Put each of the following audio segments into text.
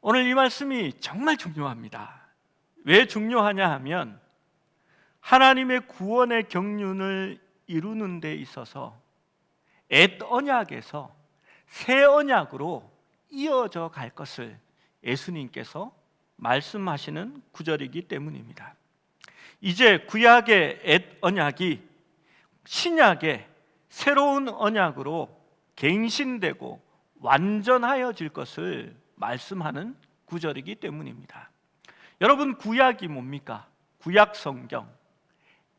오늘 이 말씀이 정말 중요합니다. 왜 중요하냐 하면 하나님의 구원의 경륜을 이루는 데 있어서 옛 언약에서 새 언약으로 이어져 갈 것을 예수님께서 말씀하시는 구절이기 때문입니다. 이제 구약의 옛 언약이 신약의 새로운 언약으로 갱신되고 완전하여질 것을 말씀하는 구절이기 때문입니다. 여러분, 구약이 뭡니까? 구약 성경,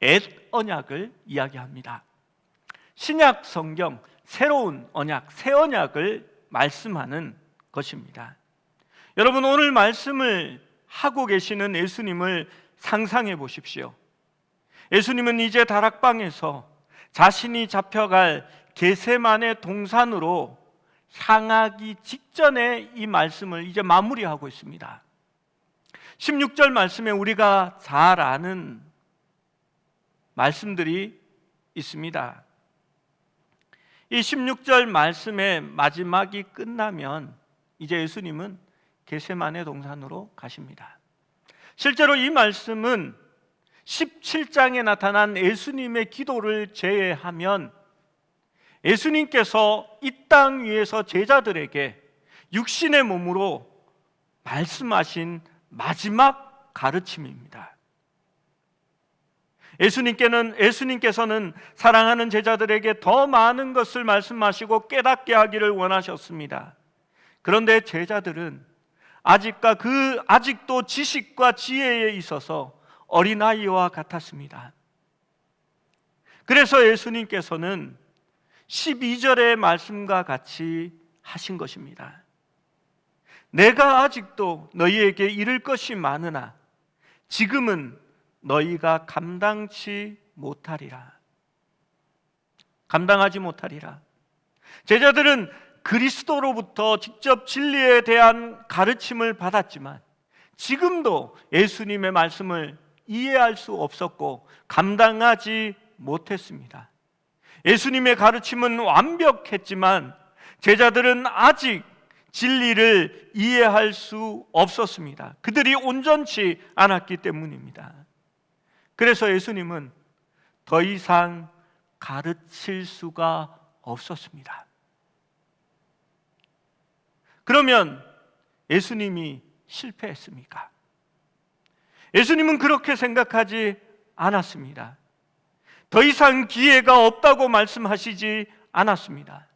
옛 언약을 이야기합니다. 신약 성경, 새로운 언약, 새 언약을 말씀하는 것입니다. 여러분, 오늘 말씀을 하고 계시는 예수님을 상상해 보십시오. 예수님은 이제 다락방에서 자신이 잡혀갈 겟세마네 동산으로 향하기 직전에 이 말씀을 이제 마무리하고 있습니다. 16절 말씀에 우리가 잘 아는 말씀들이 있습니다. 이 16절 말씀의 마지막이 끝나면 이제 예수님은 겟세마네 동산으로 가십니다. 실제로 이 말씀은 17장에 나타난 예수님의 기도를 제외하면 예수님께서 이 땅 위에서 제자들에게 육신의 몸으로 말씀하신 마지막 가르침입니다. 예수님께서는 사랑하는 제자들에게 더 많은 것을 말씀하시고 깨닫게 하기를 원하셨습니다. 그런데 제자들은 아직도 지식과 지혜에 있어서 어린아이와 같았습니다. 그래서 예수님께서는 12절의 말씀과 같이 하신 것입니다. 내가 아직도 너희에게 이를 것이 많으나 지금은 너희가 감당하지 못하리라. 제자들은 그리스도로부터 직접 진리에 대한 가르침을 받았지만 지금도 예수님의 말씀을 이해할 수 없었고 감당하지 못했습니다. 예수님의 가르침은 완벽했지만 제자들은 아직 진리를 이해할 수 없었습니다. 그들이 온전치 않았기 때문입니다. 그래서 예수님은 더 이상 가르칠 수가 없었습니다. 그러면 예수님이 실패했습니까? 예수님은 그렇게 생각하지 않았습니다. 더 이상 기회가 없다고 말씀하시지 않았습니다.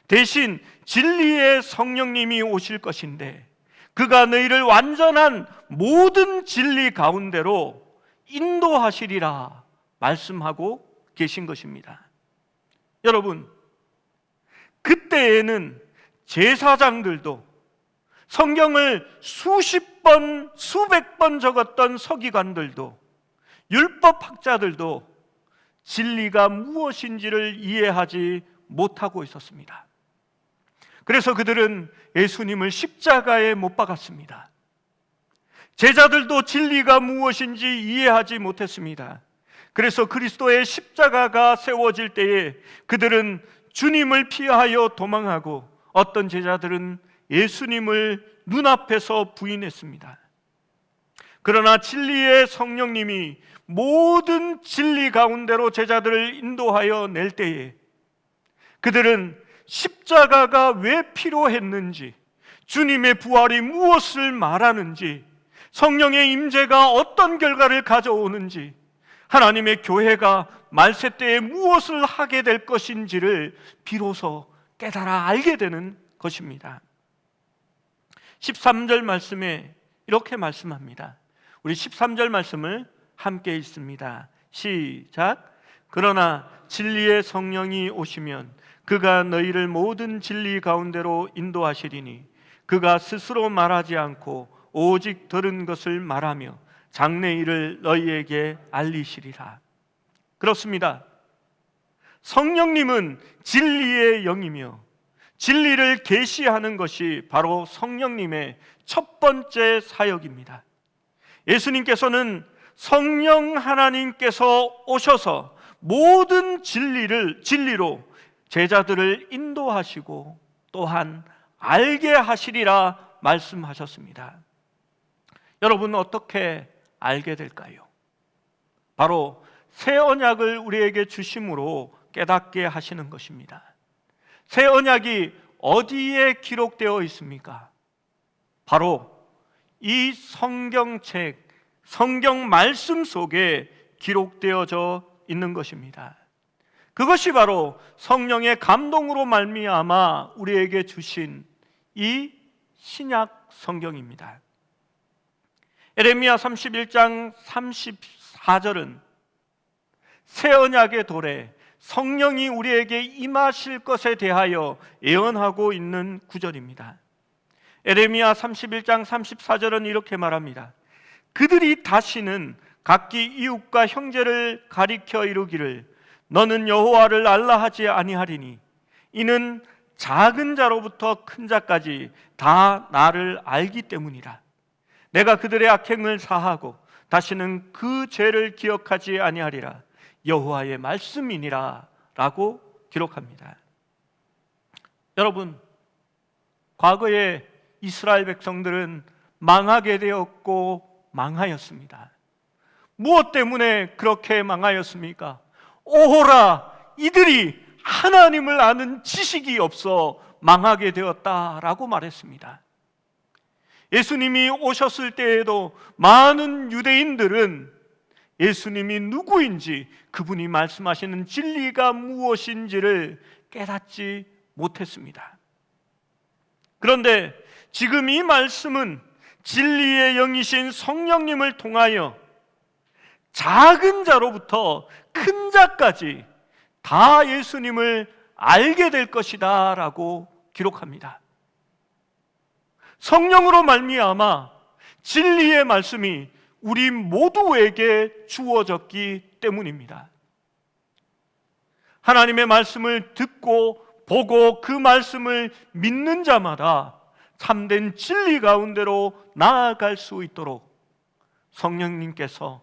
대신 진리의 성령님이 오실 것인데 그가 너희를 완전한 모든 진리 가운데로 인도하시리라 말씀하고 계신 것입니다. 여러분, 그때에는 제사장들도 성경을 수십 번, 수백 번 적었던 서기관들도 율법학자들도 진리가 무엇인지를 이해하지 못하고 있었습니다. 그래서 그들은 예수님을 십자가에 못 박았습니다. 제자들도 진리가 무엇인지 이해하지 못했습니다. 그래서 그리스도의 십자가가 세워질 때에 그들은 주님을 피하여 도망하고 어떤 제자들은 예수님을 눈앞에서 부인했습니다. 그러나 진리의 성령님이 모든 진리 가운데로 제자들을 인도하여 낼 때에 그들은 십자가가 왜 필요했는지, 주님의 부활이 무엇을 말하는지, 성령의 임재가 어떤 결과를 가져오는지, 하나님의 교회가 말세 때에 무엇을 하게 될 것인지를 비로소 깨달아 알게 되는 것입니다. 13절 말씀에 이렇게 말씀합니다. 우리 13절 말씀을 함께 읽습니다. 시작. 그러나 진리의 성령이 오시면 그가 너희를 모든 진리 가운데로 인도하시리니 그가 스스로 말하지 않고 오직 들은 것을 말하며 장래일을 너희에게 알리시리라. 그렇습니다. 성령님은 진리의 영이며 진리를 계시하는 것이 바로 성령님의 첫 번째 사역입니다. 예수님께서는 성령 하나님께서 오셔서 모든 진리로 제자들을 인도하시고 또한 알게 하시리라 말씀하셨습니다. 여러분, 어떻게 알게 될까요? 바로 새 언약을 우리에게 주심으로 깨닫게 하시는 것입니다. 새 언약이 어디에 기록되어 있습니까? 바로 이 성경책, 성경 말씀 속에 기록되어져 있는 것입니다. 그것이 바로 성령의 감동으로 말미암아 우리에게 주신 이 신약 성경입니다. 에레미야 31장 34절은 새 언약의 도래, 성령이 우리에게 임하실 것에 대하여 예언하고 있는 구절입니다. 에레미야 31장 34절은 이렇게 말합니다. 그들이 다시는 각기 이웃과 형제를 가리켜 이르기를 너는 여호와를 알라 하지 아니하리니 이는 작은 자로부터 큰 자까지 다 나를 알기 때문이라. 내가 그들의 악행을 사하고 다시는 그 죄를 기억하지 아니하리라. 여호와의 말씀이니라 라고 기록합니다. 여러분, 과거에 이스라엘 백성들은 망하게 되었고 망하였습니다. 무엇 때문에 그렇게 망하였습니까? 오호라, 이들이 하나님을 아는 지식이 없어 망하게 되었다라고 말했습니다. 예수님이 오셨을 때에도 많은 유대인들은 예수님이 누구인지, 그분이 말씀하시는 진리가 무엇인지를 깨닫지 못했습니다. 그런데 지금 이 말씀은 진리의 영이신 성령님을 통하여 작은 자로부터 큰 자까지 다 예수님을 알게 될 것이다 라고 기록합니다. 성령으로 말미암아 진리의 말씀이 우리 모두에게 주어졌기 때문입니다. 하나님의 말씀을 듣고 보고 그 말씀을 믿는 자마다 참된 진리 가운데로 나아갈 수 있도록 성령님께서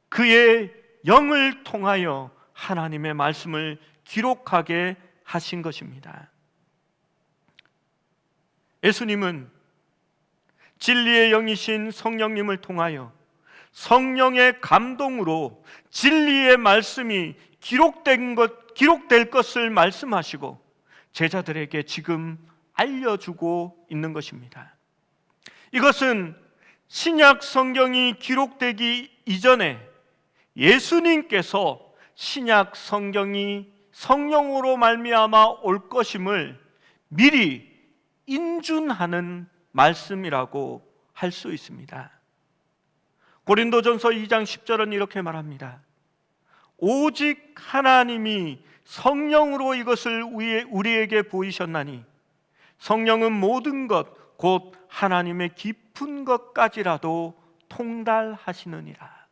그의 영을 통하여 하나님의 말씀을 기록하게 하신 것입니다. 예수님은 진리의 영이신 성령님을 통하여 성령의 감동으로 진리의 말씀이 기록될 것을 말씀하시고 제자들에게 지금 알려주고 있는 것입니다. 이것은 신약 성경이 기록되기 이전에 예수님께서 신약 성경이 성령으로 말미암아 올 것임을 미리 인준하는 말씀이라고 할 수 있습니다. 고린도전서 2장 10절은 이렇게 말합니다. 오직 하나님이 성령으로 이것을 우리에게 보이셨나니 성령은 모든 것 곧 하나님의 깊은 것까지라도 통달하시느니라.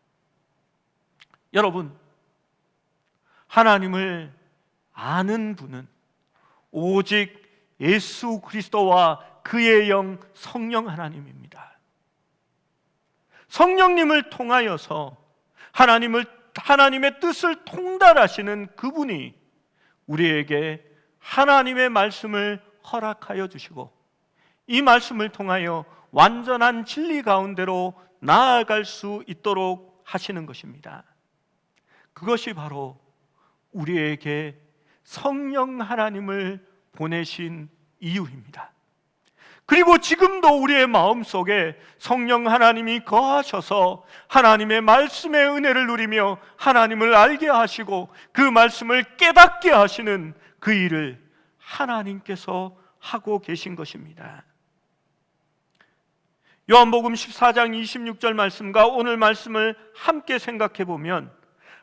여러분, 하나님을 아는 분은 오직 예수 그리스도와 그의 영 성령 하나님입니다. 성령님을 통하여서 하나님의 뜻을 통달하시는 그분이 우리에게 하나님의 말씀을 허락하여 주시고 이 말씀을 통하여 완전한 진리 가운데로 나아갈 수 있도록 하시는 것입니다. 그것이 바로 우리에게 성령 하나님을 보내신 이유입니다. 그리고 지금도 우리의 마음속에 성령 하나님이 거하셔서 하나님의 말씀의 은혜를 누리며 하나님을 알게 하시고 그 말씀을 깨닫게 하시는 그 일을 하나님께서 하고 계신 것입니다. 요한복음 14장 26절 말씀과 오늘 말씀을 함께 생각해 보면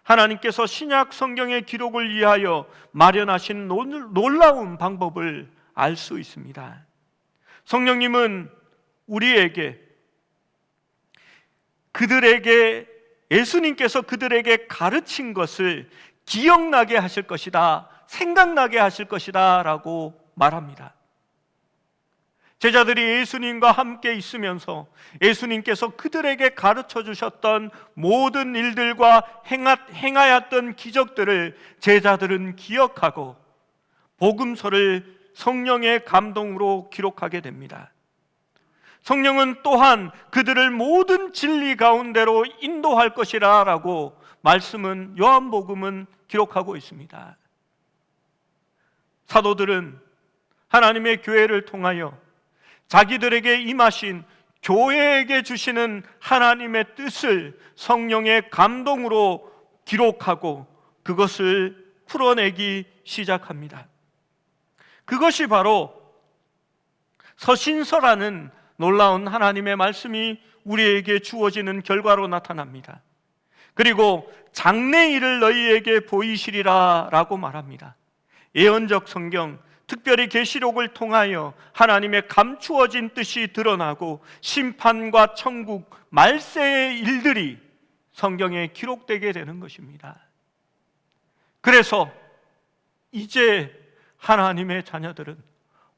하나님께서 신약 성경의 기록을 위하여 마련하신 놀라운 방법을 알 수 있습니다. 성령님은 우리에게 예수님께서 그들에게 가르친 것을 기억나게 하실 것이다, 생각나게 하실 것이다 라고 말합니다. 제자들이 예수님과 함께 있으면서 예수님께서 그들에게 가르쳐 주셨던 모든 일들과 행하였던 기적들을 제자들은 기억하고 복음서를 성령의 감동으로 기록하게 됩니다. 성령은 또한 그들을 모든 진리 가운데로 인도할 것이라 라고 말씀은 요한복음은 기록하고 있습니다. 사도들은 하나님의 교회를 통하여 자기들에게 임하신 교회에게 주시는 하나님의 뜻을 성령의 감동으로 기록하고 그것을 풀어내기 시작합니다. 그것이 바로 서신서라는 놀라운 하나님의 말씀이 우리에게 주어지는 결과로 나타납니다. 그리고 장래일을 너희에게 보이시리라 라고 말합니다. 예언적 성경, 특별히 계시록을 통하여 하나님의 감추어진 뜻이 드러나고 심판과 천국, 말세의 일들이 성경에 기록되게 되는 것입니다. 그래서 이제 하나님의 자녀들은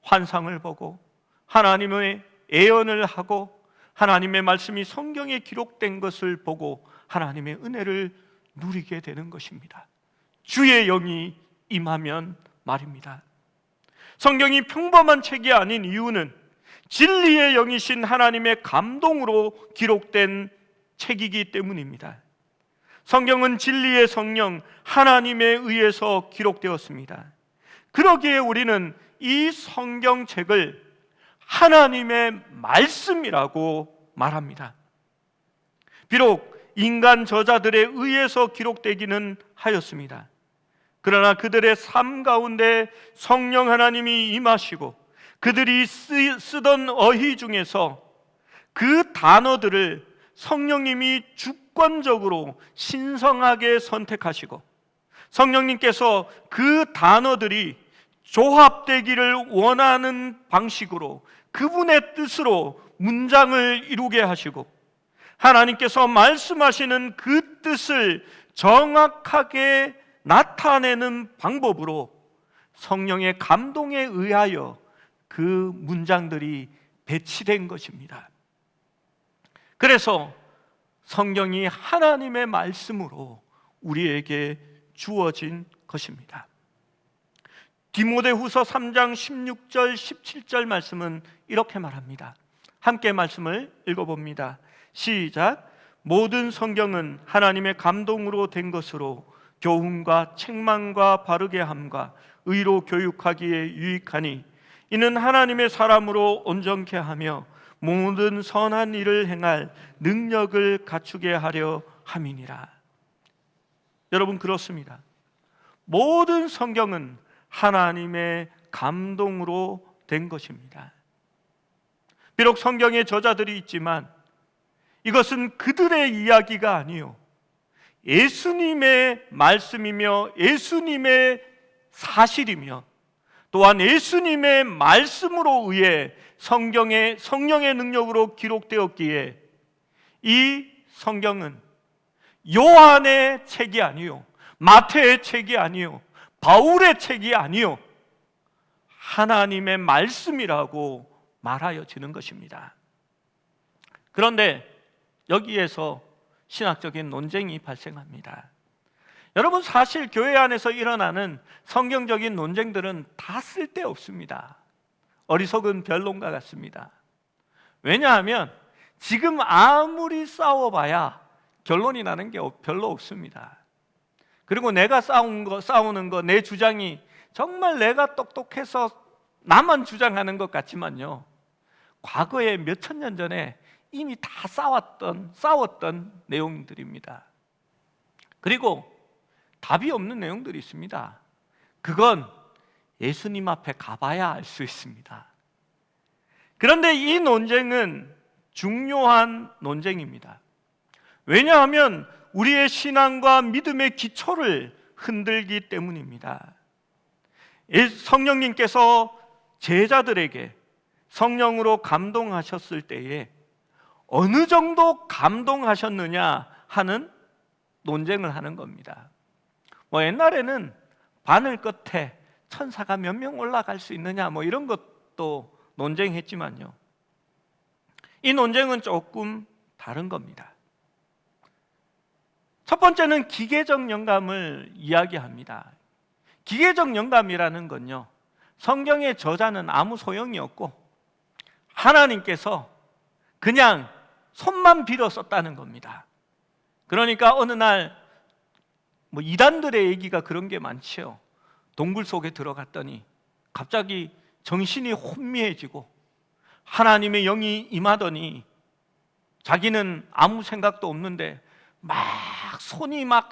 환상을 보고 하나님의 예언을 하고 하나님의 말씀이 성경에 기록된 것을 보고 하나님의 은혜를 누리게 되는 것입니다. 주의 영이 임하면 말입니다. 성경이 평범한 책이 아닌 이유는 진리의 영이신 하나님의 감동으로 기록된 책이기 때문입니다. 성경은 진리의 성령 하나님에 의해서 기록되었습니다. 그러기에 우리는 이 성경책을 하나님의 말씀이라고 말합니다. 비록 인간 저자들에 의해서 기록되기는 하였습니다. 그러나 그들의 삶 가운데 성령 하나님이 임하시고 그들이 쓰던 어휘 중에서 그 단어들을 성령님이 주권적으로 신성하게 선택하시고 성령님께서 그 단어들이 조합되기를 원하는 방식으로 그분의 뜻으로 문장을 이루게 하시고 하나님께서 말씀하시는 그 뜻을 정확하게 나타내는 방법으로 성령의 감동에 의하여 그 문장들이 배치된 것입니다. 그래서 성경이 하나님의 말씀으로 우리에게 주어진 것입니다. 디모데후서 3장 16절 17절 말씀은 이렇게 말합니다. 함께 말씀을 읽어봅니다. 시작. 모든 성경은 하나님의 감동으로 된 것으로 교훈과 책망과 바르게 함과 의로 교육하기에 유익하니 이는 하나님의 사람으로 온전케 하며 모든 선한 일을 행할 능력을 갖추게 하려 함이니라. 여러분, 그렇습니다. 모든 성경은 하나님의 감동으로 된 것입니다. 비록 성경의 저자들이 있지만 이것은 그들의 이야기가 아니요 예수님의 말씀이며 예수님의 사실이며 또한 예수님의 말씀으로 의해 성경의 성령의 능력으로 기록되었기에 이 성경은 요한의 책이 아니요 마태의 책이 아니요 바울의 책이 아니요 하나님의 말씀이라고 말하여지는 것입니다. 그런데 여기에서 신학적인 논쟁이 발생합니다. 여러분, 사실 교회 안에서 일어나는 성경적인 논쟁들은 다 쓸데없습니다. 어리석은 변론과 같습니다. 왜냐하면 지금 아무리 싸워봐야 결론이 나는 게 별로 없습니다. 그리고 내가 싸우는 거, 내 주장이 정말 내가 똑똑해서 나만 주장하는 것 같지만요, 과거에 몇천 년 전에 이미 다 싸웠던 내용들입니다. 그리고 답이 없는 내용들이 있습니다. 그건 예수님 앞에 가봐야 알 수 있습니다. 그런데 이 논쟁은 중요한 논쟁입니다. 왜냐하면 우리의 신앙과 믿음의 기초를 흔들기 때문입니다. 성령님께서 제자들에게 성령으로 감동하셨을 때에 어느 정도 감동하셨느냐 하는 논쟁을 하는 겁니다. 옛날에는 바늘 끝에 천사가 몇 명 올라갈 수 있느냐 이런 것도 논쟁했지만요, 이 논쟁은 조금 다른 겁니다. 첫 번째는 기계적 영감을 이야기합니다. 기계적 영감이라는 건요, 성경의 저자는 아무 소용이 없고 하나님께서 그냥 손만 빌어 썼다는 겁니다. 그러니까 어느 날 이단들의 얘기가 그런 게 많지요. 동굴 속에 들어갔더니 갑자기 정신이 혼미해지고 하나님의 영이 임하더니 자기는 아무 생각도 없는데 막 손이 막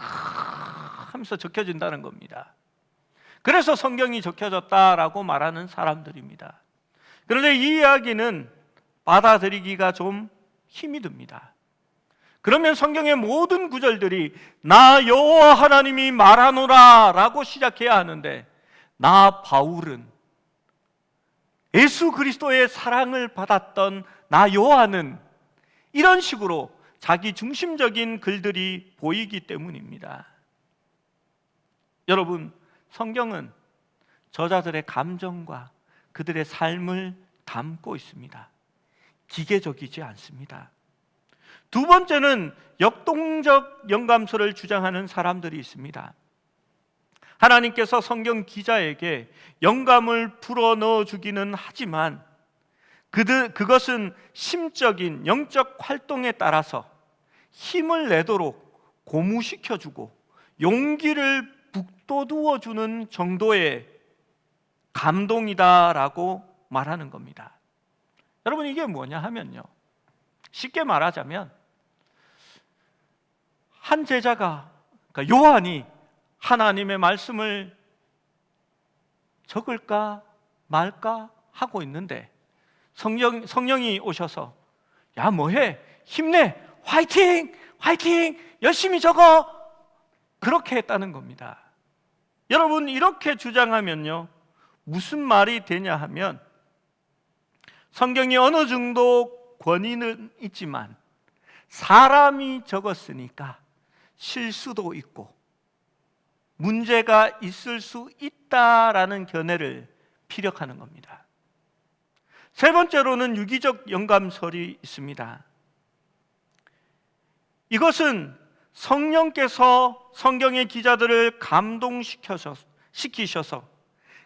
하면서 적혀진다는 겁니다. 그래서 성경이 적혀졌다라고 말하는 사람들입니다. 그런데 이 이야기는 받아들이기가 좀 힘이 듭니다. 그러면 성경의 모든 구절들이 나 여호와 하나님이 말하노라 라고 시작해야 하는데, 나 바울은 예수 그리스도의 사랑을 받았던 나 요한은 이런 식으로 자기 중심적인 글들이 보이기 때문입니다. 여러분, 성경은 저자들의 감정과 그들의 삶을 담고 있습니다. 기계적이지 않습니다. 두 번째는 역동적 영감서를 주장하는 사람들이 있습니다. 하나님께서 성경 기자에게 영감을 불어넣어 주기는 하지만 그것은 심적인 영적 활동에 따라서 힘을 내도록 고무시켜주고 용기를 북돋워 주는 정도의 감동이다라고 말하는 겁니다. 여러분, 이게 뭐냐 하면요, 쉽게 말하자면 한 제자가, 그러니까 요한이 하나님의 말씀을 적을까 말까 하고 있는데 성령이 오셔서 야 뭐해, 힘내, 화이팅, 화이팅, 열심히 적어, 그렇게 했다는 겁니다. 여러분, 이렇게 주장하면요 무슨 말이 되냐 하면, 성경이 어느 정도 권위는 있지만 사람이 적었으니까 실수도 있고 문제가 있을 수 있다라는 견해를 피력하는 겁니다. 세 번째로는 유기적 영감설이 있습니다. 이것은 성령께서 성경의 기자들을 감동시키셔서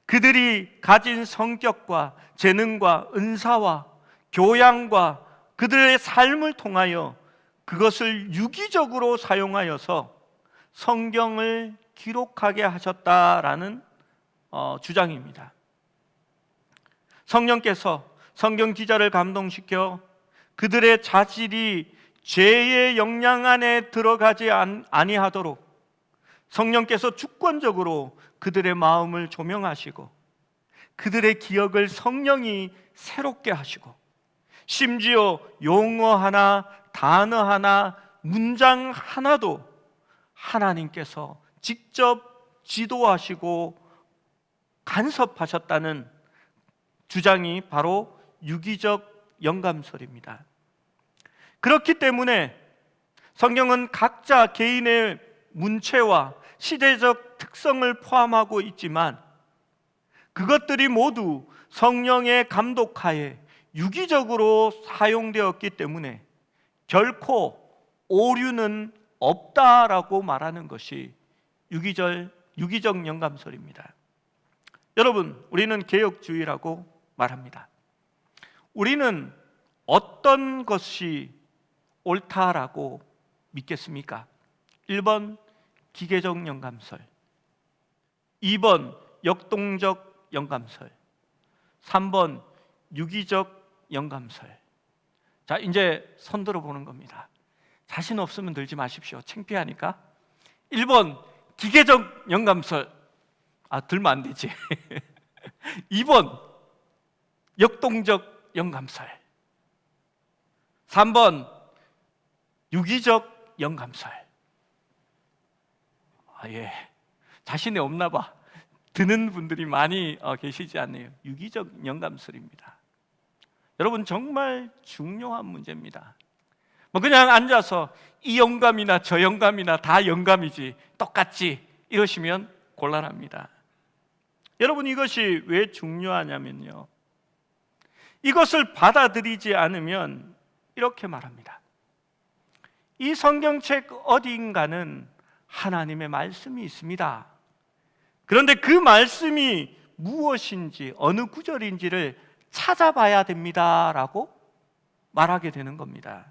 그들이 가진 성격과 재능과 은사와 교양과 그들의 삶을 통하여 그것을 유기적으로 사용하여서 성경을 기록하게 하셨다라는 주장입니다. 성령께서 성경 기자를 감동시켜 그들의 자질이 죄의 영향 안에 들어가지 아니하도록 성령께서 주권적으로 그들의 마음을 조명하시고 그들의 기억을 성령이 새롭게 하시고 심지어 용어 하나, 단어 하나, 문장 하나도 하나님께서 직접 지도하시고 간섭하셨다는 주장이 바로 유기적 영감설입니다. 그렇기 때문에 성경은 각자 개인의 문체와 시대적 특성을 포함하고 있지만 그것들이 모두 성령의 감독하에 유기적으로 사용되었기 때문에 결코 오류는 없다라고 말하는 것이 유기적 영감설입니다. 여러분, 우리는 개혁주의라고 말합니다. 우리는 어떤 것이 옳다라고 믿겠습니까? 1번 기계적 영감설, 2번 역동적 영감설, 3번 유기적 영감설. 자, 이제 손 들어보는 겁니다. 자신 없으면 들지 마십시오. 창피하니까. 1번 기계적 영감설, 들면 안 되지. 2번 역동적 영감설, 3번 유기적 영감설. 예, 자신이 없나 봐. 드는 분들이 많이 계시지 않네요. 유기적 영감설입니다. 여러분, 정말 중요한 문제입니다. 그냥 앉아서 이 영감이나 저 영감이나 다 영감이지, 똑같지, 이러시면 곤란합니다. 여러분, 이것이 왜 중요하냐면요, 이것을 받아들이지 않으면 이렇게 말합니다. 이 성경책 어디인가는 하나님의 말씀이 있습니다. 그런데 그 말씀이 무엇인지, 어느 구절인지를 찾아봐야 됩니다라고 말하게 되는 겁니다.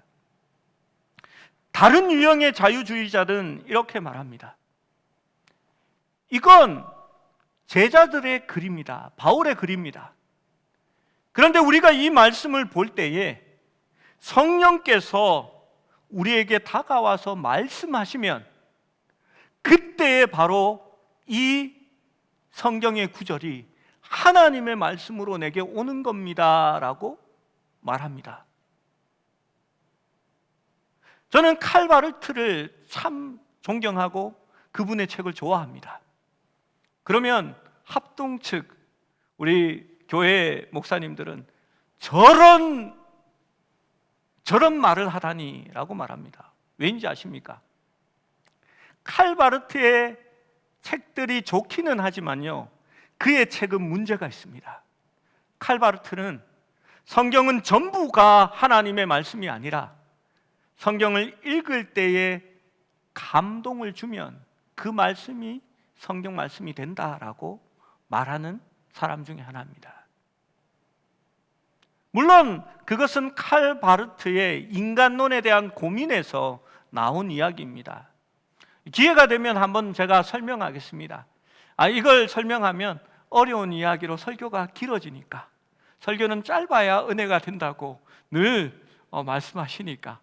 다른 유형의 자유주의자들은 이렇게 말합니다. 이건 제자들의 글입니다. 바울의 글입니다. 그런데 우리가 이 말씀을 볼 때에 성령께서 우리에게 다가와서 말씀하시면 그때에 바로 이 성경의 구절이 하나님의 말씀으로 내게 오는 겁니다 라고 말합니다. 저는 칼바르트를 참 존경하고 그분의 책을 좋아합니다. 그러면 합동 측 우리 교회 목사님들은 저런 말을 하다니 라고 말합니다. 왠지 아십니까? 칼바르트의 책들이 좋기는 하지만요, 그의 책은 문제가 있습니다. 칼바르트는 성경은 전부가 하나님의 말씀이 아니라 성경을 읽을 때에 감동을 주면 그 말씀이 성경 말씀이 된다라고 말하는 사람 중에 하나입니다. 물론 그것은 칼바르트의 인간론에 대한 고민에서 나온 이야기입니다. 기회가 되면 한번 제가 설명하겠습니다. 이걸 설명하면 어려운 이야기로 설교가 길어지니까, 설교는 짧아야 은혜가 된다고 늘 말씀하시니까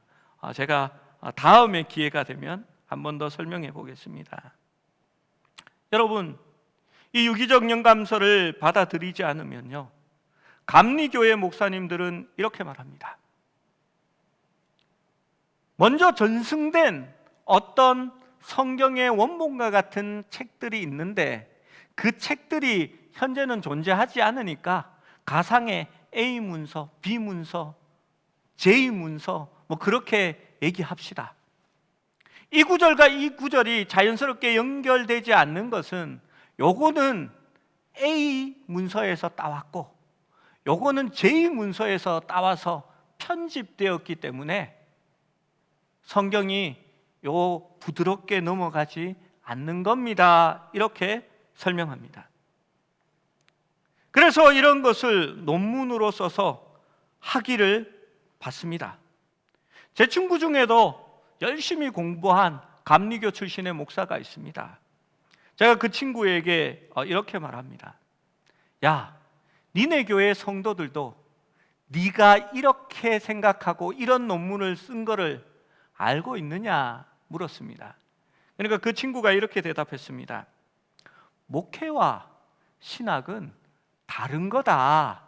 제가 다음에 기회가 되면 한 번 더 설명해 보겠습니다. 여러분, 이 유기적 영감서를 받아들이지 않으면요, 감리교회 목사님들은 이렇게 말합니다. 먼저 전승된 어떤 성경의 원본과 같은 책들이 있는데 그 책들이 현재는 존재하지 않으니까 가상의 A 문서, B 문서, J 문서 그렇게 얘기합시다. 이 구절과 이 구절이 자연스럽게 연결되지 않는 것은 요거는 A 문서에서 따왔고 요거는 J 문서에서 따와서 편집되었기 때문에 성경이 요 부드럽게 넘어가지 않는 겁니다. 이렇게 설명합니다. 그래서 이런 것을 논문으로 써서 학위를 받습니다. 제 친구 중에도 열심히 공부한 감리교 출신의 목사가 있습니다. 제가 그 친구에게 이렇게 말합니다. 야, 니네 교회 성도들도 네가 이렇게 생각하고 이런 논문을 쓴 거를 알고 있느냐 물었습니다. 그러니까 그 친구가 이렇게 대답했습니다. 목회와 신학은 다른 거다.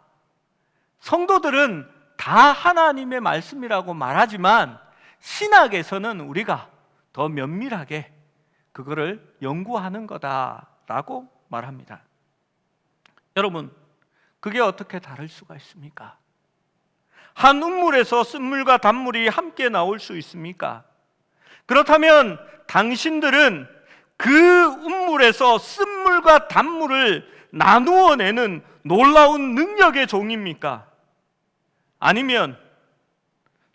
성도들은 다 하나님의 말씀이라고 말하지만 신학에서는 우리가 더 면밀하게 그거를 연구하는 거다라고 말합니다. 여러분, 그게 어떻게 다를 수가 있습니까? 한 음물에서 쓴물과 단물이 함께 나올 수 있습니까? 그렇다면 당신들은 그 음물에서 쓴물과 단물을 나누어내는 놀라운 능력의 종입니까? 아니면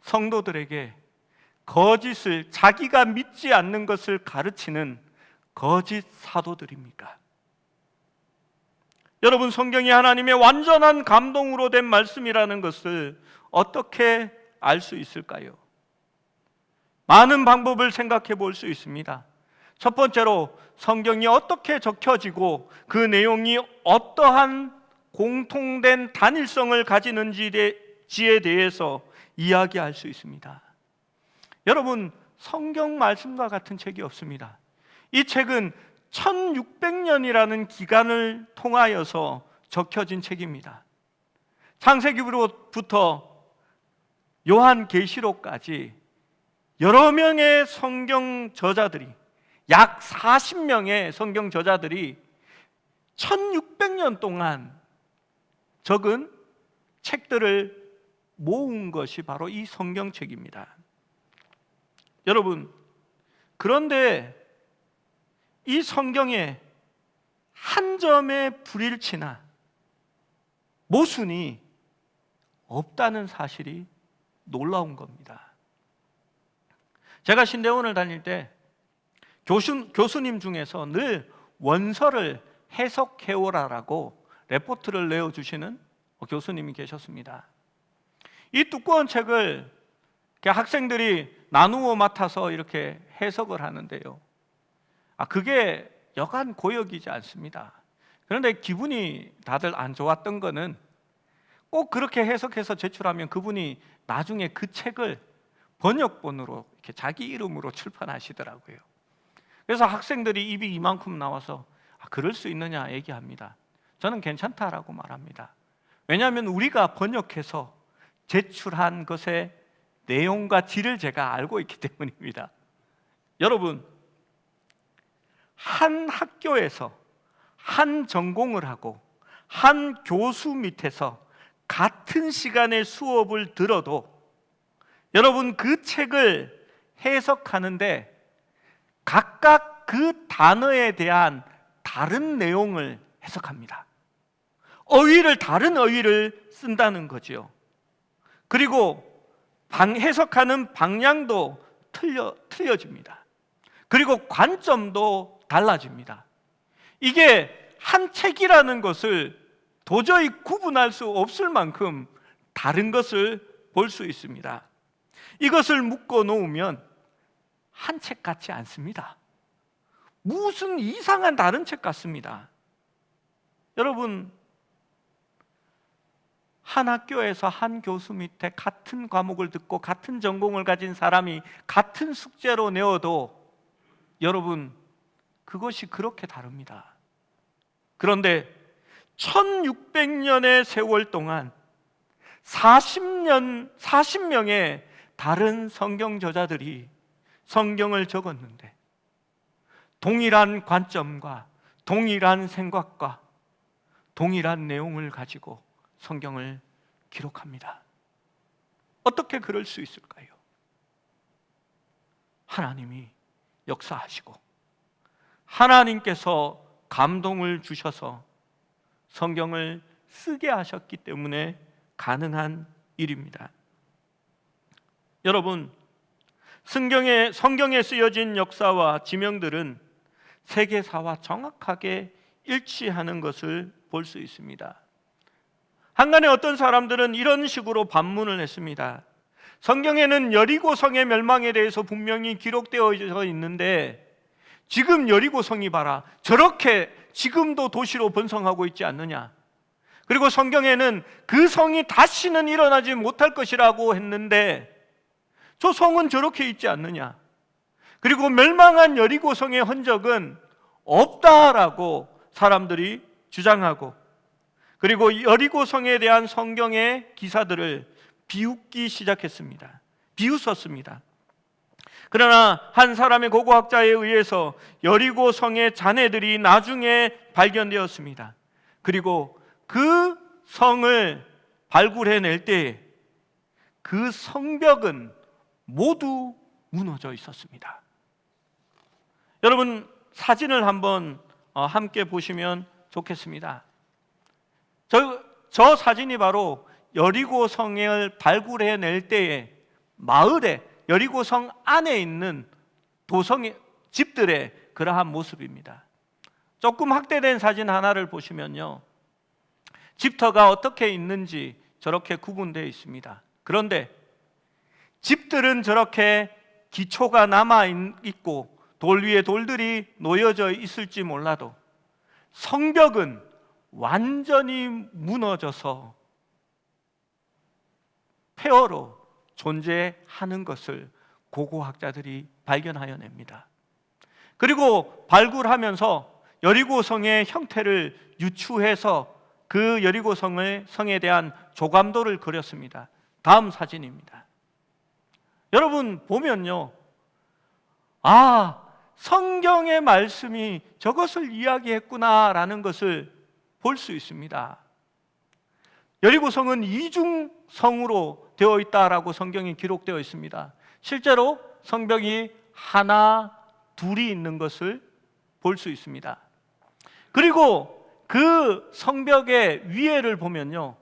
성도들에게 거짓을, 자기가 믿지 않는 것을 가르치는 거짓 사도들입니까? 여러분, 성경이 하나님의 완전한 감동으로 된 말씀이라는 것을 어떻게 알 수 있을까요? 많은 방법을 생각해 볼 수 있습니다. 첫 번째로 성경이 어떻게 적혀지고 그 내용이 어떠한 공통된 단일성을 가지는지에 대해서 이야기할 수 있습니다. 여러분, 성경 말씀과 같은 책이 없습니다. 이 책은 1600년이라는 기간을 통하여서 적혀진 책입니다. 창세기부터 요한계시록까지 여러 명의 성경 저자들이, 약 40명의 성경 저자들이 1600년 동안 적은 책들을 모은 것이 바로 이 성경책입니다. 여러분, 그런데 이 성경에 한 점의 불일치나 모순이 없다는 사실이 놀라운 겁니다. 제가 신대원을 다닐 때 교수님 중에서 늘 원서를 해석해오라라고 레포트를 내어주시는 교수님이 계셨습니다. 이 두꺼운 책을 학생들이 나누어 맡아서 이렇게 해석을 하는데요. 그게 여간 고역이지 않습니다. 그런데 기분이 다들 안 좋았던 거는 꼭 그렇게 해석해서 제출하면 그분이 나중에 그 책을 번역본으로 이렇게 자기 이름으로 출판하시더라고요. 그래서 학생들이 입이 이만큼 나와서 그럴 수 있느냐 얘기합니다. 저는 괜찮다라고 말합니다. 왜냐하면 우리가 번역해서 제출한 것의 내용과 질을 제가 알고 있기 때문입니다. 여러분, 한 학교에서 한 전공을 하고 한 교수 밑에서 같은 시간에 수업을 들어도 여러분 그 책을 해석하는데 각각 그 단어에 대한 다른 내용을 해석합니다. 다른 어휘를 쓴다는 거죠. 그리고 해석하는 방향도 틀려집니다. 그리고 관점도 달라집니다. 이게 한 책이라는 것을 도저히 구분할 수 없을 만큼 다른 것을 볼 수 있습니다. 이것을 묶어 놓으면 한 책 같지 않습니다. 무슨 이상한 다른 책 같습니다. 여러분, 한 학교에서 한 교수 밑에 같은 과목을 듣고 같은 전공을 가진 사람이 같은 숙제로 내어도 여러분, 그것이 그렇게 다릅니다. 그런데 1600년의 세월 동안 40명의 다른 성경 저자들이 성경을 적었는데 동일한 관점과 동일한 생각과 동일한 내용을 가지고 성경을 기록합니다. 어떻게 그럴 수 있을까요? 하나님이 역사하시고 하나님께서 감동을 주셔서 성경을 쓰게 하셨기 때문에 가능한 일입니다. 여러분, 성경에 쓰여진 역사와 지명들은 세계사와 정확하게 일치하는 것을 볼 수 있습니다. 한간에 어떤 사람들은 이런 식으로 반문을 했습니다. 성경에는 여리고성의 멸망에 대해서 분명히 기록되어 있는데 지금 여리고성이 봐라, 저렇게 지금도 도시로 번성하고 있지 않느냐. 그리고 성경에는 그 성이 다시는 일어나지 못할 것이라고 했는데 저 성은 저렇게 있지 않느냐. 그리고 멸망한 여리고성의 흔적은 없다라고 사람들이 주장하고, 그리고 여리고성에 대한 성경의 기사들을 비웃기 시작했습니다. 비웃었습니다. 그러나 한 사람의 고고학자에 의해서 여리고성의 잔해들이 나중에 발견되었습니다. 그리고 그 성을 발굴해낼 때에 그 성벽은 모두 무너져 있었습니다. 여러분, 사진을 한번 함께 보시면 좋겠습니다. 저 사진이 바로 여리고성을 발굴해낼 때에 마을에, 여리고성 안에 있는 도성의 집들의 그러한 모습입니다. 조금 확대된 사진 하나를 보시면요, 집터가 어떻게 있는지 저렇게 구분되어 있습니다. 그런데 집들은 저렇게 기초가 남아있고 돌 위에 돌들이 놓여져 있을지 몰라도 성벽은 완전히 무너져서 폐허로 존재하는 것을 고고학자들이 발견하여냅니다. 그리고 발굴하면서 여리고성의 형태를 유추해서 그 여리고성의 성에 대한 조감도를 그렸습니다. 다음 사진입니다. 여러분 보면요, 성경의 말씀이 저것을 이야기했구나라는 것을 볼 수 있습니다. 여리고성은 이중성으로 되어 있다라고 성경이 기록되어 있습니다. 실제로 성벽이 하나, 둘이 있는 것을 볼 수 있습니다. 그리고 그 성벽의 위에를 보면요,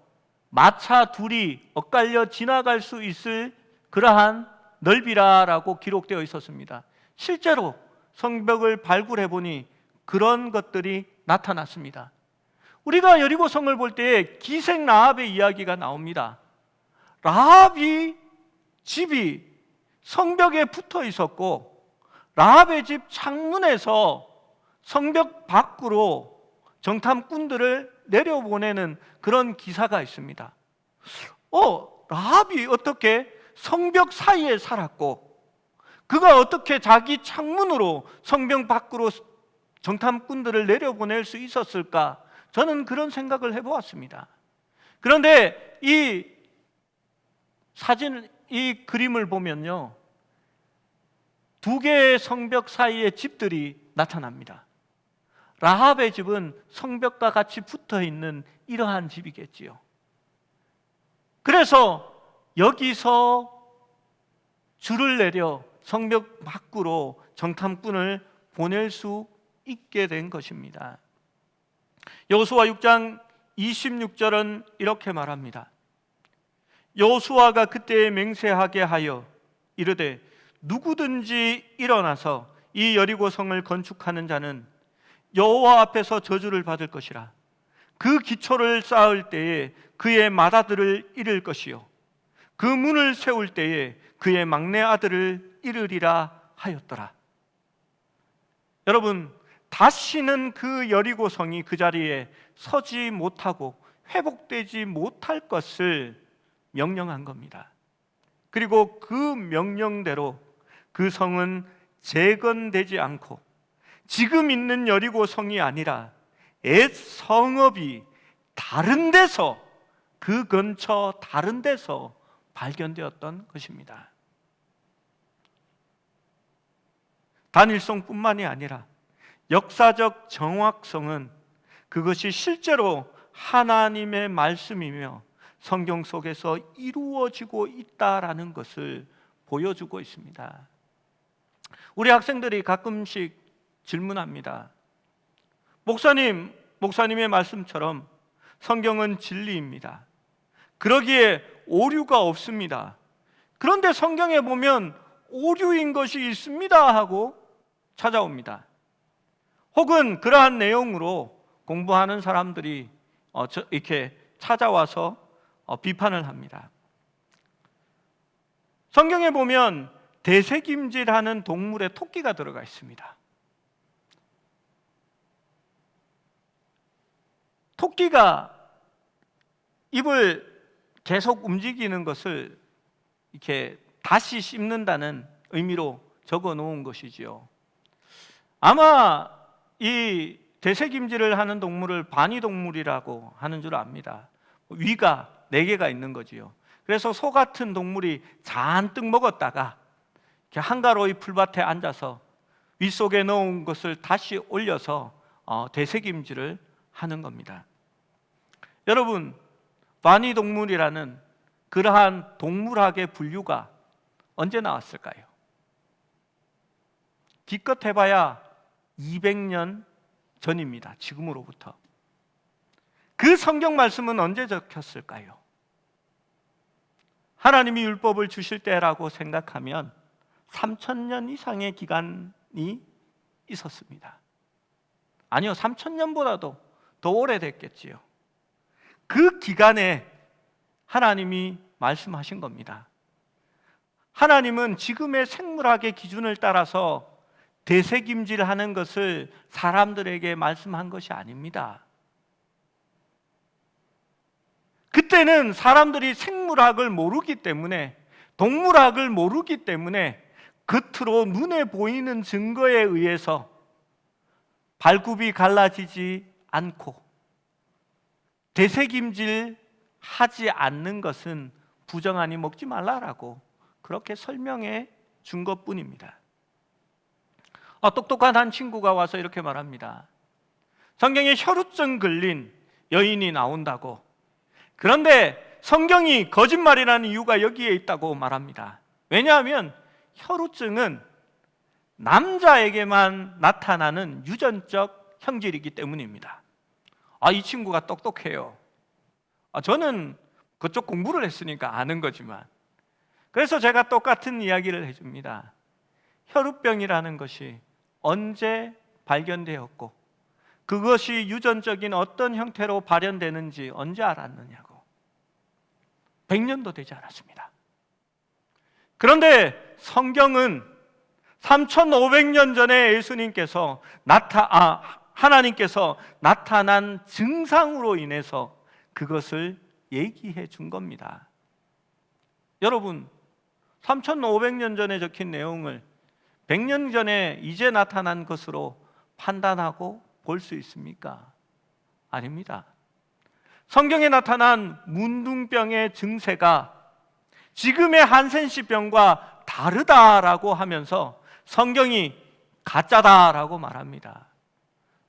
마차 둘이 엇갈려 지나갈 수 있을 그러한 넓이라고 기록되어 있었습니다. 실제로 성벽을 발굴해 보니 그런 것들이 나타났습니다. 우리가 여리고성을 볼 때 기생 라합의 이야기가 나옵니다. 라합이 집이 성벽에 붙어 있었고 라합의 집 창문에서 성벽 밖으로 정탐꾼들을 내려보내는 그런 기사가 있습니다. 라합이 어떻게 성벽 사이에 살았고 그가 어떻게 자기 창문으로 성벽 밖으로 정탐꾼들을 내려보낼 수 있었을까? 저는 그런 생각을 해보았습니다. 그런데 이 그림을 보면요, 두 개의 성벽 사이에 집들이 나타납니다. 라합의 집은 성벽과 같이 붙어 있는 이러한 집이겠지요. 그래서 여기서 줄을 내려 성벽 밖으로 정탐꾼을 보낼 수 있게 된 것입니다. 여호수아 6장 26절은 이렇게 말합니다. 여호수아가 그때 맹세하게 하여 이르되 누구든지 일어나서 이 여리고 성을 건축하는 자는 여호와 앞에서 저주를 받을 것이라. 그 기초를 쌓을 때에 그의 맏아들을 잃을 것이요 그 문을 세울 때에 그의 막내 아들을 잃으리라 하였더라. 여러분, 다시는 그 여리고 성이 그 자리에 서지 못하고 회복되지 못할 것을 명령한 겁니다. 그리고 그 명령대로 그 성은 재건되지 않고 지금 있는 여리고 성이 아니라 옛 성읍이 다른 데서, 그 근처 다른 데서 발견되었던 것입니다. 단일성뿐만이 아니라 역사적 정확성은 그것이 실제로 하나님의 말씀이며 성경 속에서 이루어지고 있다라는 것을 보여주고 있습니다. 우리 학생들이 가끔씩 질문합니다. 목사님의 말씀처럼 성경은 진리입니다. 그러기에 오류가 없습니다. 그런데 성경에 보면 오류인 것이 있습니다 하고 찾아옵니다. 혹은 그러한 내용으로 공부하는 사람들이 이렇게 찾아와서 비판을 합니다. 성경에 보면 대새김질하는 동물의 토끼가 들어가 있습니다. 토끼가 입을 계속 움직이는 것을 이렇게 다시 씹는다는 의미로 적어 놓은 것이지요. 아마 이 대새김질을 하는 동물을 바니동물이라고 하는 줄 압니다. 위가 4개가 있는 거지요. 그래서 소 같은 동물이 잔뜩 먹었다가 이렇게 한가로이 풀밭에 앉아서 윗속에 넣은 것을 다시 올려서 대새김질을 하는 겁니다. 여러분, 바니동물이라는 그러한 동물학의 분류가 언제 나왔을까요? 기껏 해봐야 200년 전입니다. 지금으로부터. 그 성경 말씀은 언제 적혔을까요? 하나님이 율법을 주실 때라고 생각하면 3000년 이상의 기간이 있었습니다. 아니요, 3000년보다도 더 오래됐겠지요. 그 기간에 하나님이 말씀하신 겁니다. 하나님은 지금의 생물학의 기준을 따라서 대새김질하는 것을 사람들에게 말씀한 것이 아닙니다. 그때는 사람들이 생물학을 모르기 때문에, 동물학을 모르기 때문에 겉으로 눈에 보이는 증거에 의해서 발굽이 갈라지지 않고 대새김질 하지 않는 것은 부정하니 먹지 말라라고 그렇게 설명해 준 것뿐입니다. 똑똑한 한 친구가 와서 이렇게 말합니다. 성경에 혈루증 걸린 여인이 나온다고. 그런데 성경이 거짓말이라는 이유가 여기에 있다고 말합니다. 왜냐하면 혈루증은 남자에게만 나타나는 유전적 형질이기 때문입니다. 이 친구가 똑똑해요. 저는 그쪽 공부를 했으니까 아는 거지만, 그래서 제가 똑같은 이야기를 해줍니다. 혈우병이라는 것이 언제 발견되었고 그것이 유전적인 어떤 형태로 발현되는지 언제 알았느냐고. 100년도 되지 않았습니다. 그런데 성경은 3500년 전에 하나님께서 나타난 증상으로 인해서 그것을 얘기해 준 겁니다. 여러분, 3500년 전에 적힌 내용을 100년 전에 이제 나타난 것으로 판단하고 볼 수 있습니까? 아닙니다. 성경에 나타난 문둥병의 증세가 지금의 한센시병과 다르다라고 하면서 성경이 가짜다라고 말합니다.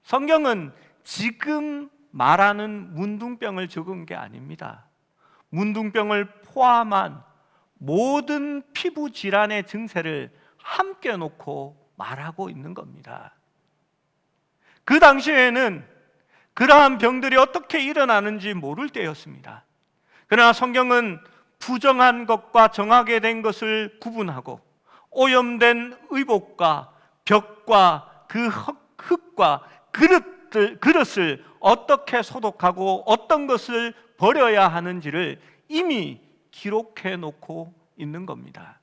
성경은 지금 말하는 문둥병을 적은 게 아닙니다. 문둥병을 포함한 모든 피부 질환의 증세를 함께 놓고 말하고 있는 겁니다. 그 당시에는 그러한 병들이 어떻게 일어나는지 모를 때였습니다. 그러나 성경은 부정한 것과 정하게 된 것을 구분하고 오염된 의복과 벽과 그 흙과 그릇을 어떻게 소독하고 어떤 것을 버려야 하는지를 이미 기록해 놓고 있는 겁니다.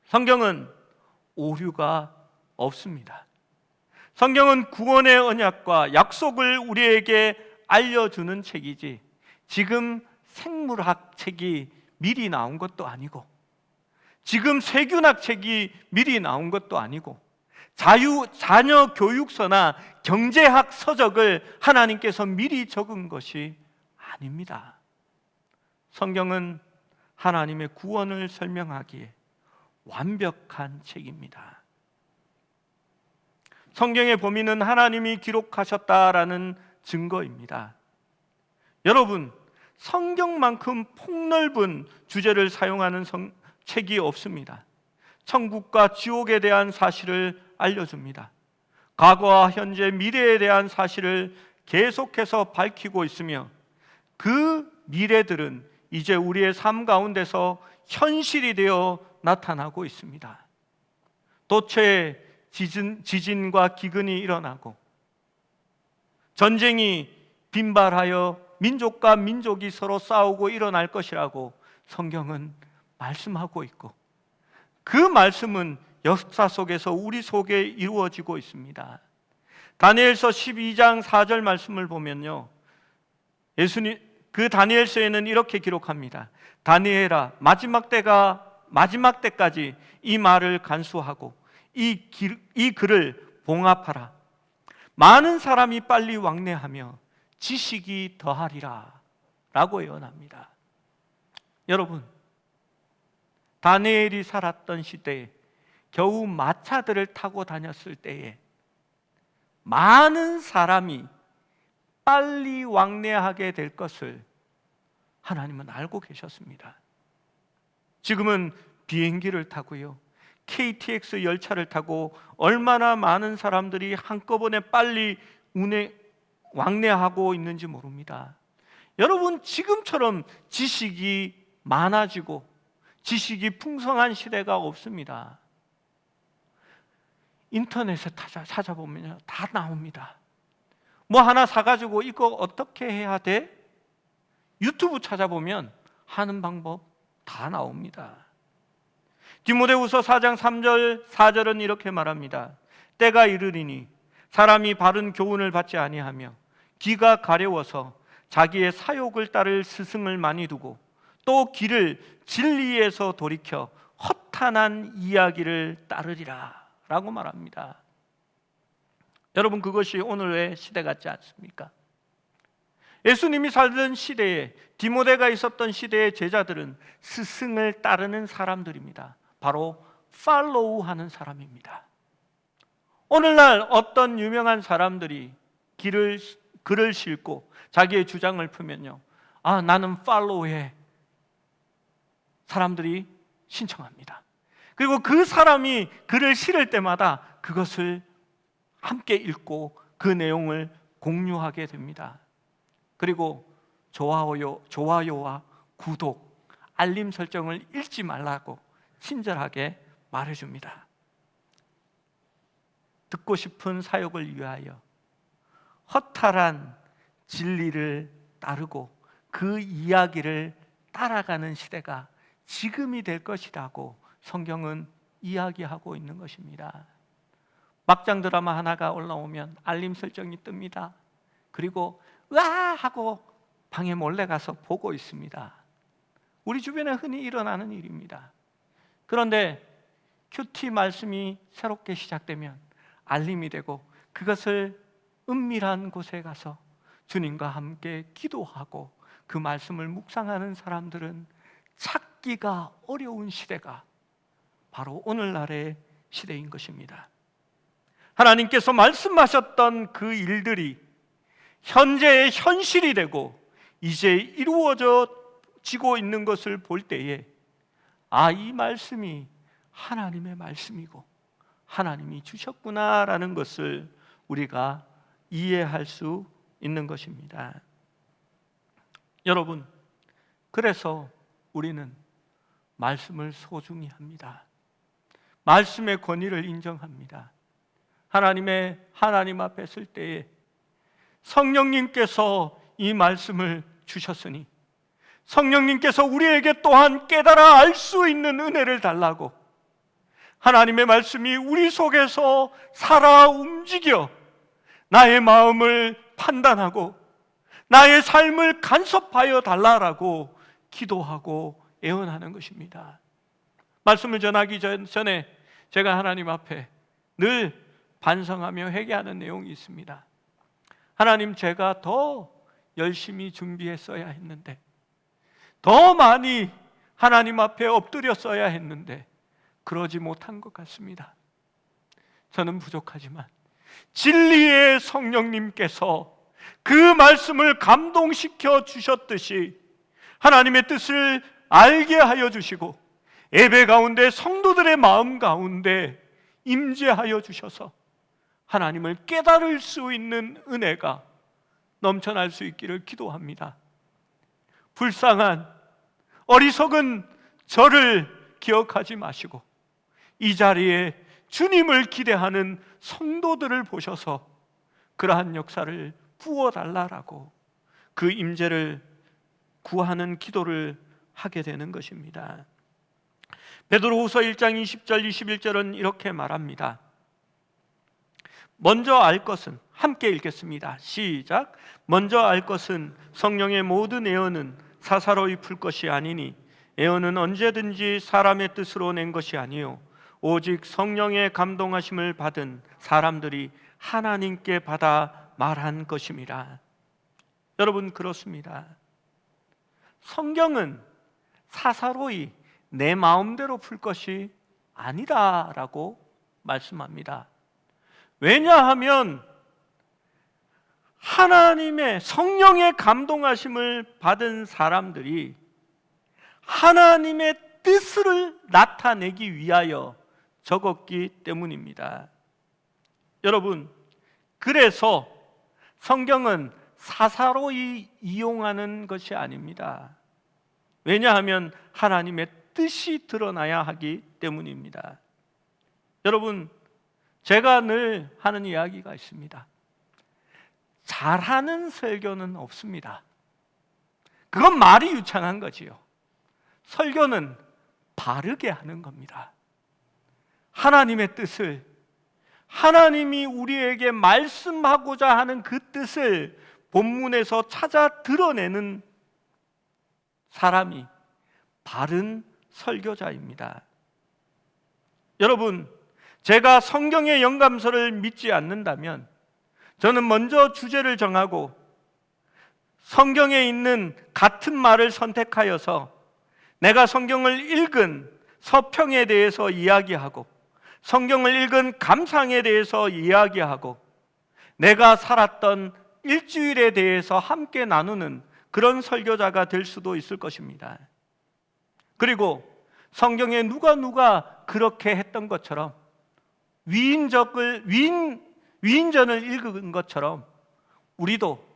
성경은 오류가 없습니다. 성경은 구원의 언약과 약속을 우리에게 알려주는 책이지 지금 생물학 책이 미리 나온 것도 아니고 지금 세균학 책이 미리 나온 것도 아니고 자녀 교육서나 경제학 서적을 하나님께서 미리 적은 것이 아닙니다. 성경은 하나님의 구원을 설명하기에 완벽한 책입니다. 성경의 범위는 하나님이 기록하셨다라는 증거입니다. 여러분, 성경만큼 폭넓은 주제를 사용하는 책이 없습니다. 천국과 지옥에 대한 사실을 알려줍니다. 과거와 현재, 미래에 대한 사실을 계속해서 밝히고 있으며 그 미래들은 이제 우리의 삶 가운데서 현실이 되어 나타나고 있습니다. 도처에 지진과 기근이 일어나고 전쟁이 빈발하여 민족과 민족이 서로 싸우고 일어날 것이라고 성경은 말씀하고 있고 그 말씀은 역사 속에서 우리 속에 이루어지고 있습니다. 다니엘서 12장 4절 말씀을 보면요, 그 다니엘서에는 이렇게 기록합니다. 다니엘아, 마지막 때까지 이 말을 간수하고 이 글을 봉합하라. 많은 사람이 빨리 왕래하며 지식이 더하리라 라고 예언합니다. 여러분, 다니엘이 살았던 시대에 겨우 마차들을 타고 다녔을 때에 많은 사람이 빨리 왕래하게 될 것을 하나님은 알고 계셨습니다. 지금은 비행기를 타고요, KTX 열차를 타고 얼마나 많은 사람들이 한꺼번에 빨리 왕래하고 있는지 모릅니다. 여러분, 지금처럼 지식이 많아지고 지식이 풍성한 시대가 없습니다. 인터넷에 찾아보면 다 나옵니다. 뭐 하나 사가지고 이거 어떻게 해야 돼? 유튜브 찾아보면 하는 방법 다 나옵니다. 디모데후서 4장 3절 4절은 이렇게 말합니다. 때가 이르리니 사람이 바른 교훈을 받지 아니하며 귀가 가려워서 자기의 사욕을 따를 스승을 많이 두고 또 길을 진리에서 돌이켜 허탄한 이야기를 따르리라 라고 말합니다. 여러분, 그것이 오늘의 시대 같지 않습니까? 예수님이 살던 시대에, 디모데가 있었던 시대의 제자들은 스승을 따르는 사람들입니다. 바로 팔로우 하는 사람입니다. 오늘날 어떤 유명한 사람들이 글을 싣고 자기의 주장을 풀면요, 나는 팔로우해, 사람들이 신청합니다. 그리고 그 사람이 글을 실을 때마다 그것을 함께 읽고 그 내용을 공유하게 됩니다. 그리고 좋아요와 구독, 알림 설정을 잊지 말라고 친절하게 말해줍니다. 듣고 싶은 사역을 위하여 허탈한 진리를 따르고 그 이야기를 따라가는 시대가 지금이 될 것이라고 성경은 이야기하고 있는 것입니다. 막장 드라마 하나가 올라오면 알림 설정이 뜹니다. 그리고 으아 하고 방에 몰래 가서 보고 있습니다. 우리 주변에 흔히 일어나는 일입니다. 그런데 큐티 말씀이 새롭게 시작되면 알림이 되고 그것을 은밀한 곳에 가서 주님과 함께 기도하고 그 말씀을 묵상하는 사람들은 찾기가 어려운 시대가 바로 오늘날의 시대인 것입니다. 하나님께서 말씀하셨던 그 일들이 현재의 현실이 되고 이제 이루어지고 있는 것을 볼 때에 이 말씀이 하나님의 말씀이고 하나님이 주셨구나라는 것을 우리가 이해할 수 있는 것입니다. 여러분, 그래서 우리는 말씀을 소중히 합니다. 말씀의 권위를 인정합니다. 하나님 앞에 설 때에 성령님께서 이 말씀을 주셨으니 성령님께서 우리에게 또한 깨달아 알 수 있는 은혜를 달라고 하나님의 말씀이 우리 속에서 살아 움직여 나의 마음을 판단하고 나의 삶을 간섭하여 달라라고 기도하고 애원하는 것입니다. 말씀을 전하기 전에 제가 하나님 앞에 늘 반성하며 회개하는 내용이 있습니다. 하나님, 제가 더 열심히 준비했어야 했는데, 더 많이 하나님 앞에 엎드렸어야 했는데 그러지 못한 것 같습니다. 저는 부족하지만 진리의 성령님께서 그 말씀을 감동시켜 주셨듯이 하나님의 뜻을 알게 하여 주시고 예배 가운데 성도들의 마음 가운데 임재하여 주셔서 하나님을 깨달을 수 있는 은혜가 넘쳐날 수 있기를 기도합니다. 불쌍한 어리석은 저를 기억하지 마시고 이 자리에 주님을 기대하는 성도들을 보셔서 그러한 역사를 부어달라라고 그 임재를 구하는 기도를 하게 되는 것입니다. 베드로후서 1장 20절 21절은 이렇게 말합니다. 먼저 알 것은, 함께 읽겠습니다. 시작. 먼저 알 것은 성령의 모든 애언은 사사로이 풀 것이 아니니 애언은 언제든지 사람의 뜻으로 낸 것이 아니요 오직 성령의 감동하심을 받은 사람들이 하나님께 받아 말한 것임이라. 여러분, 그렇습니다. 성경은 사사로이 내 마음대로 풀 것이 아니다라고 말씀합니다. 왜냐하면 하나님의 성령의 감동하심을 받은 사람들이 하나님의 뜻을 나타내기 위하여 적었기 때문입니다. 여러분, 그래서 성경은 사사로이 이용하는 것이 아닙니다. 왜냐하면 하나님의 뜻이 드러나야 하기 때문입니다. 여러분, 제가 늘 하는 이야기가 있습니다. 잘하는 설교는 없습니다. 그건 말이 유창한 거지요. 설교는 바르게 하는 겁니다. 하나님의 뜻을, 하나님이 우리에게 말씀하고자 하는 그 뜻을 본문에서 찾아 드러내는 사람이 바른 설교자입니다. 여러분, 제가 성경의 영감서를 믿지 않는다면 저는 먼저 주제를 정하고 성경에 있는 같은 말을 선택하여서 내가 성경을 읽은 서평에 대해서 이야기하고 성경을 읽은 감상에 대해서 이야기하고 내가 살았던 일주일에 대해서 함께 나누는 그런 설교자가 될 수도 있을 것입니다. 그리고 성경에 누가 그렇게 했던 것처럼 위인전을 읽은 것처럼 우리도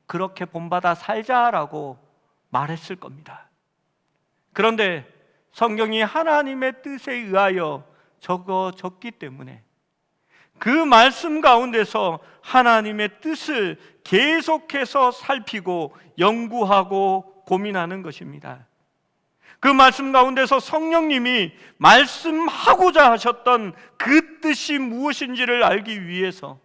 그렇게 본받아 살자라고 말했을 겁니다. 그런데 성경이 하나님의 뜻에 의하여 적어졌기 때문에 그 말씀 가운데서 하나님의 뜻을 계속해서 살피고 연구하고 고민하는 것입니다. 그 말씀 가운데서 성령님이 말씀하고자 하셨던 그 뜻이 무엇인지를 알기 위해서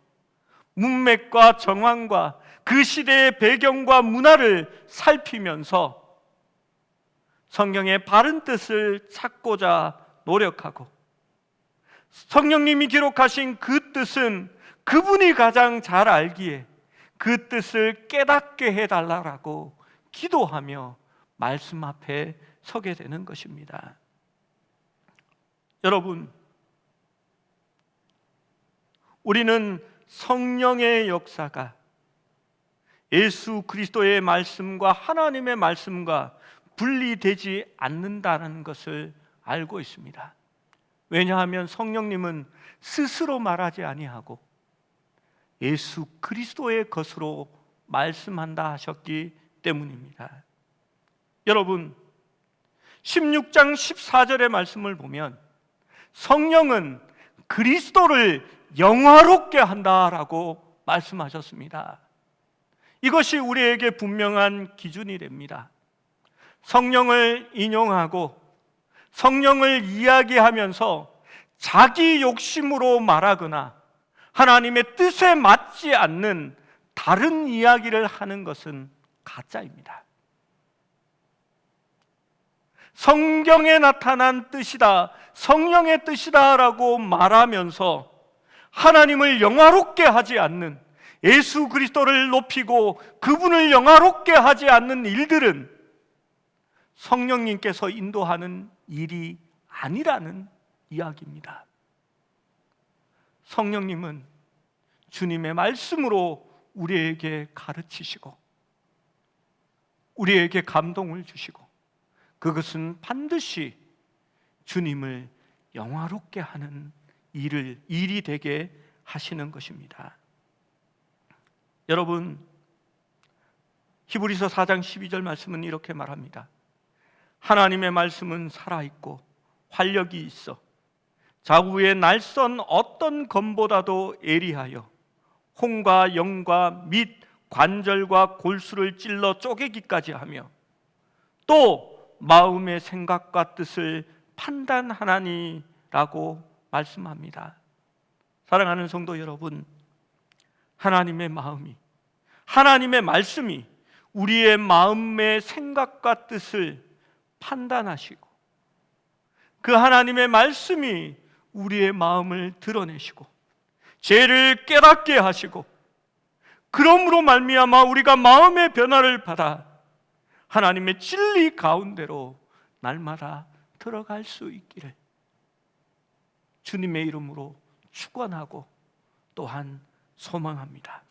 문맥과 정황과 그 시대의 배경과 문화를 살피면서 성경의 바른 뜻을 찾고자 노력하고, 성령님이 기록하신 그 뜻은 그분이 가장 잘 알기에 그 뜻을 깨닫게 해달라고 기도하며 말씀 앞에 서게 되는 것입니다. 여러분, 우리는 성령의 역사가 예수 그리스도의 말씀과 하나님의 말씀과 분리되지 않는다는 것을 알고 있습니다. 왜냐하면 성령님은 스스로 말하지 아니하고 예수 그리스도의 것으로 말씀한다 하셨기 때문입니다. 여러분, 16장 14절의 말씀을 보면 성령은 그리스도를 영화롭게 한다라고 말씀하셨습니다. 이것이 우리에게 분명한 기준이 됩니다. 성령을 인용하고 성령을 이야기하면서 자기 욕심으로 말하거나 하나님의 뜻에 맞지 않는 다른 이야기를 하는 것은 가짜입니다. 성경에 나타난 뜻이다, 성령의 뜻이다 라고 말하면서 하나님을 영화롭게 하지 않는, 예수 그리스도를 높이고 그분을 영화롭게 하지 않는 일들은 성령님께서 인도하는 일이 아니라는 이야기입니다. 성령님은 주님의 말씀으로 우리에게 가르치시고 우리에게 감동을 주시고, 그것은 반드시 주님을 영화롭게 하는 일이 되게 하시는 것입니다. 여러분, 히브리서 4장 12절 말씀은 이렇게 말합니다. 하나님의 말씀은 살아있고 활력이 있어 자구의 날선 어떤 검보다도 예리하여 혼과 영과 및 관절과 골수를 찔러 쪼개기까지 하며 또 마음의 생각과 뜻을 판단하나니라고 말씀합니다. 사랑하는 성도 여러분, 하나님의 마음이, 하나님의 말씀이 우리의 마음의 생각과 뜻을 판단하시고 그 하나님의 말씀이 우리의 마음을 드러내시고 죄를 깨닫게 하시고, 그러므로 말미암아 우리가 마음의 변화를 받아 하나님의 진리 가운데로 날마다 들어갈 수 있기를 주님의 이름으로 축원하고 또한 소망합니다.